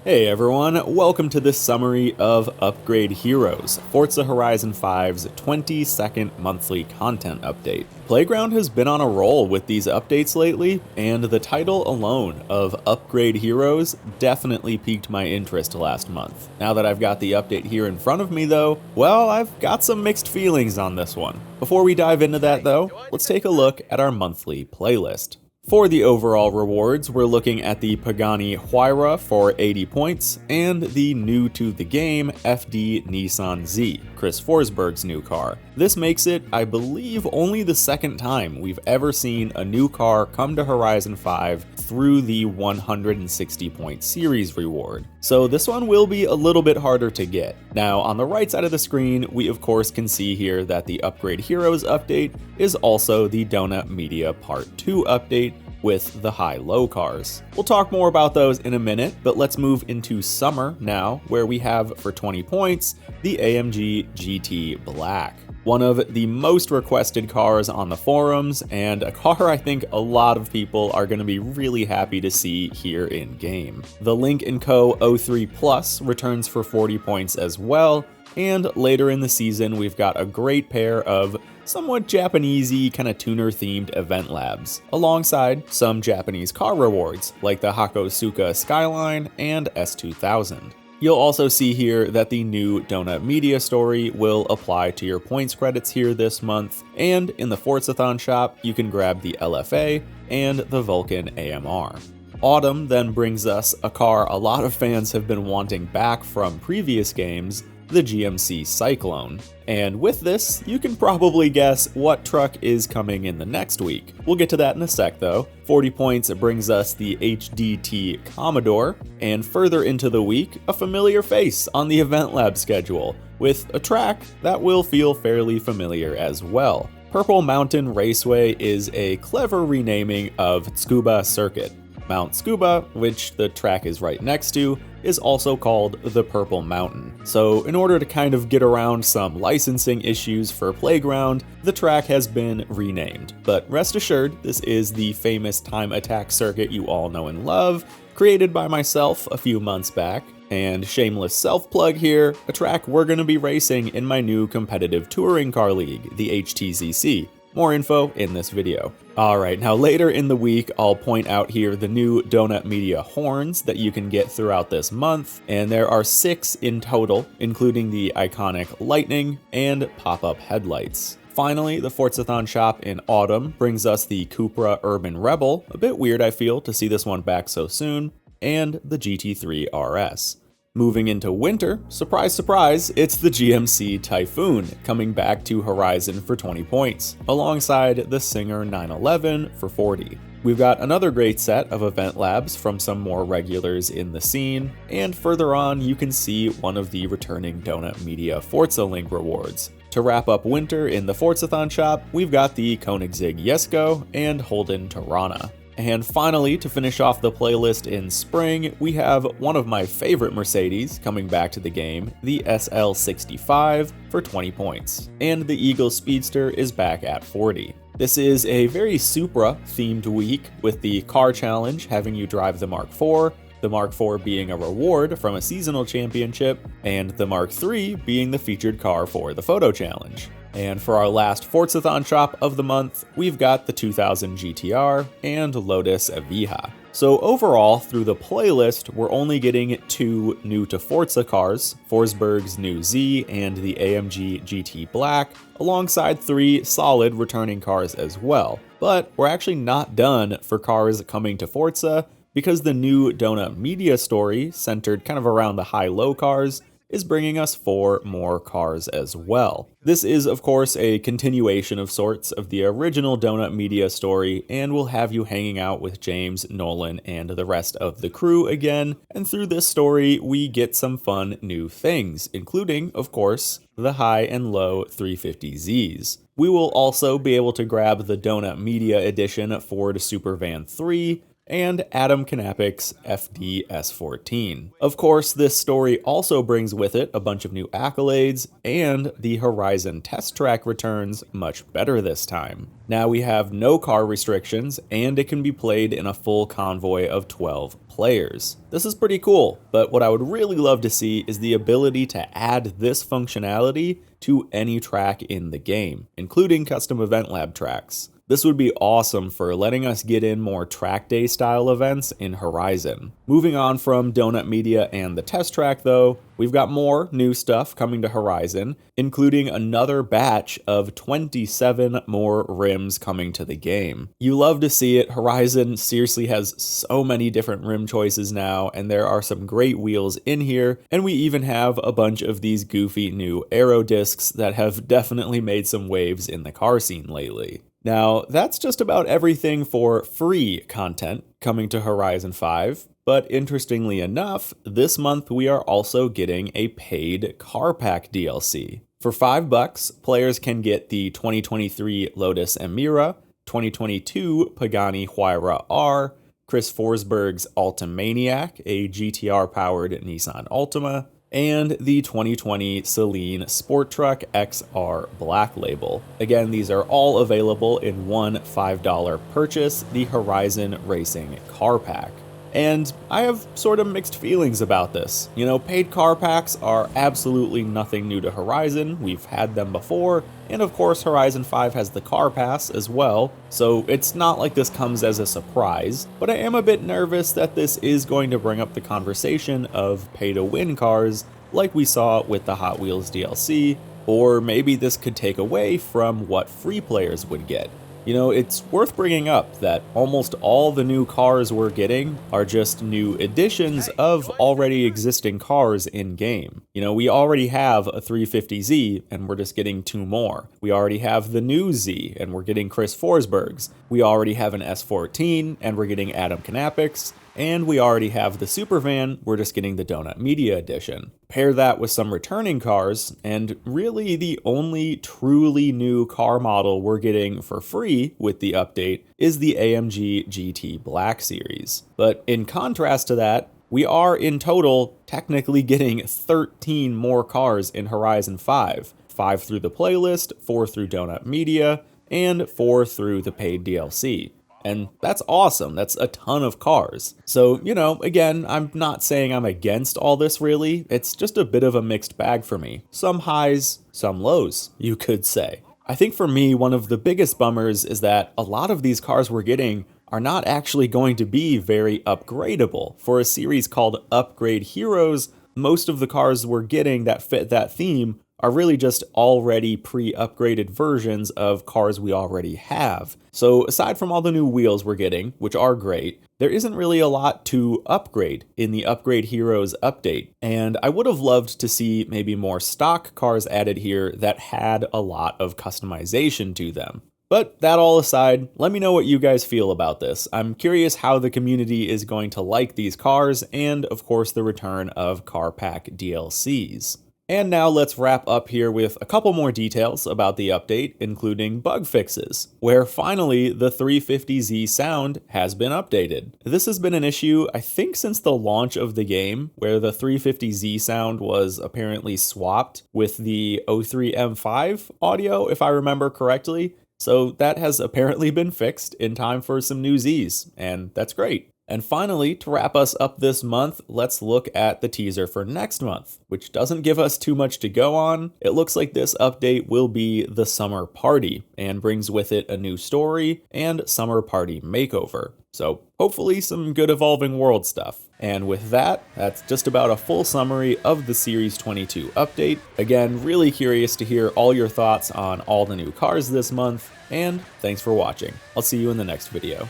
Hey everyone, welcome to this summary of Upgrade Heroes, Forza Horizon 5's 22nd monthly content update. Playground has been on a roll with these updates lately, and the title alone of Upgrade Heroes definitely piqued my interest last month. Now that I've got the update here in front of me though, well, I've got some mixed feelings on this one. Before we dive into that though, let's take a look at our monthly playlist. For the overall rewards, we're looking at the Pagani Huayra for 80 points, and the new to the game FD Nissan Z, Chris Forsberg's new car. This makes it, I believe, only the second time we've ever seen a new car come to Horizon 5 through the 160 point series reward. So this one will be a little bit harder to get. Now, on the right side of the screen, we of course can see here that the Upgrade Heroes update is also the Donut Media Part 2 update, with the high-low cars. We'll talk more about those in a minute, but let's move into summer now, where we have, for 20 points, the AMG GT Black. One of the most requested cars on the forums, and a car I think a lot of people are going to be really happy to see here in-game. The Link & Co. 03 Plus returns for 40 points as well, and later in the season we've got a great pair of somewhat Japanesey kind of tuner-themed event labs, alongside some Japanese car rewards like the Hakosuka Skyline and S2000. You'll also see here that the new Donut Media story will apply to your points credits here this month, and in the Forzathon shop you can grab the LFA and the Vulcan AMR. Autumn then brings us a car a lot of fans have been wanting back from previous games, the GMC Cyclone. And with this, you can probably guess what truck is coming in the next week. We'll get to that in a sec though. 40 points brings us the HDT Commodore, and further into the week, a familiar face on the Event Lab schedule, with a track that will feel fairly familiar as well. Purple Mountain Raceway is a clever renaming of Tsukuba Circuit. Mount Tsukuba, which the track is right next to, is also called the Purple Mountain. So in order to kind of get around some licensing issues for Playground, the track has been renamed. But rest assured, this is the famous time attack circuit you all know and love, created by myself a few months back. And shameless self-plug here, a track we're going to be racing in my new competitive touring car league, the HTCC. More info in this video. Alright, now later in the week, I'll point out here the new Donut Media horns that you can get throughout this month, and there are 6 in total, including the iconic lightning and pop-up headlights. Finally, the Forzathon shop in autumn brings us the Cupra Urban Rebel, a bit weird I feel to see this one back so soon, and the GT3 RS. Moving into winter, surprise surprise, it's the GMC Typhoon coming back to Horizon for 20 points, alongside the Singer 911 for 40. We've got another great set of event labs from some more regulars in the scene, and further on you can see one of the returning Donut Media Forza Link rewards. To wrap up winter in the Forzathon shop, we've got the Koenigsegg Jesko and Holden Tirana. And finally, to finish off the playlist in spring, we have one of my favorite Mercedes coming back to the game, the SL65 for 20 points. And the Eagle Speedster is back at 40. This is a very Supra-themed week, with the Car Challenge having you drive the Mark IV, the Mark IV being a reward from a seasonal championship, and the Mark III being the featured car for the Photo Challenge. And for our last Forzathon shop of the month, we've got the 2000 GTR and Lotus Evija. So overall, through the playlist, we're only getting 2 new to Forza cars, Forsberg's new Z and the AMG GT Black, alongside 3 solid returning cars as well. But we're actually not done for cars coming to Forza, because the new Donut Media story, centered kind of around the high-low cars, is bringing us 4 more cars as well. This is, of course, a continuation of sorts of the original Donut Media story, and will have you hanging out with James, Nolan, and the rest of the crew again, and through this story, we get some fun new things, including, of course, the high and low 350Zs. We will also be able to grab the Donut Media Edition Ford Supervan 3, and Adam Knapik's FDS14. Of course, this story also brings with it a bunch of new accolades, and the Horizon test track returns much better this time. Now we have no car restrictions, and it can be played in a full convoy of 12 players. This is pretty cool, but what I would really love to see is the ability to add this functionality to any track in the game, including custom event lab tracks. This would be awesome for letting us get in more track day style events in Horizon. Moving on from Donut Media and the test track though, we've got more new stuff coming to Horizon, including another batch of 27 more rims coming to the game. You love to see it. Horizon seriously has so many different rim choices now, and there are some great wheels in here, and we even have a bunch of these goofy new aero discs that have definitely made some waves in the car scene lately. Now, that's just about everything for free content coming to Horizon 5, but interestingly enough, this month we are also getting a paid car pack DLC. For $5, players can get the 2023 Lotus Emira, 2022 Pagani Huayra R, Chris Forsberg's Altamaniac, a GTR-powered Nissan Altima, and the 2020 Celine Sport Truck XR Black Label. Again, these are all available in one $5 purchase, the Horizon Racing Car Pack. And I have sort of mixed feelings about this. You know, paid car packs are absolutely nothing new to Horizon. We've had them before, and of course Horizon 5 has the car pass as well, so it's not like this comes as a surprise, but I am a bit nervous that this is going to bring up the conversation of pay-to-win cars like we saw with the Hot Wheels DLC, or maybe this could take away from what free players would get. You know, it's worth bringing up that almost all the new cars we're getting are just new additions of already existing cars in-game. You know, we already have a 350Z, and we're just getting 2 more. We already have the new Z, and we're getting Chris Forsberg's. We already have an S14, and we're getting Adam Knapik's. And we already have the Supervan, we're just getting the Donut Media Edition. Pair that with some returning cars, and really the only truly new car model we're getting for free with the update is the AMG GT Black Series. But in contrast to that, we are in total technically getting 13 more cars in Horizon 5. 5 through the playlist, 4 through Donut Media, and 4 through the paid DLC. And that's awesome. That's a ton of cars. So, you know, again, I'm not saying I'm against all this really. It's just a bit of a mixed bag for me. Some highs, some lows, you could say. I think for me, one of the biggest bummers is that a lot of these cars we're getting are not actually going to be very upgradable. For a series called Upgrade Heroes, most of the cars we're getting that fit that theme are really just already pre-upgraded versions of cars we already have. So aside from all the new wheels we're getting, which are great, there isn't really a lot to upgrade in the Upgrade Heroes update. And I would have loved to see maybe more stock cars added here that had a lot of customization to them. But that all aside, let me know what you guys feel about this. I'm curious how the community is going to like these cars, and of course the return of car pack DLCs. And now let's wrap up here with a couple more details about the update, including bug fixes, where finally the 350Z sound has been updated. This has been an issue, I think, since the launch of the game, where the 350Z sound was apparently swapped with the 03M5 audio, if I remember correctly. So that has apparently been fixed in time for some new Zs, and that's great. And finally, to wrap us up this month, let's look at the teaser for next month, which doesn't give us too much to go on. It looks like this update will be the Summer Party, and brings with it a new story and Summer Party makeover. So hopefully some good Evolving World stuff. And with that, that's just about a full summary of the Series 22 update. Again, really curious to hear all your thoughts on all the new cars this month, and thanks for watching. I'll see you in the next video.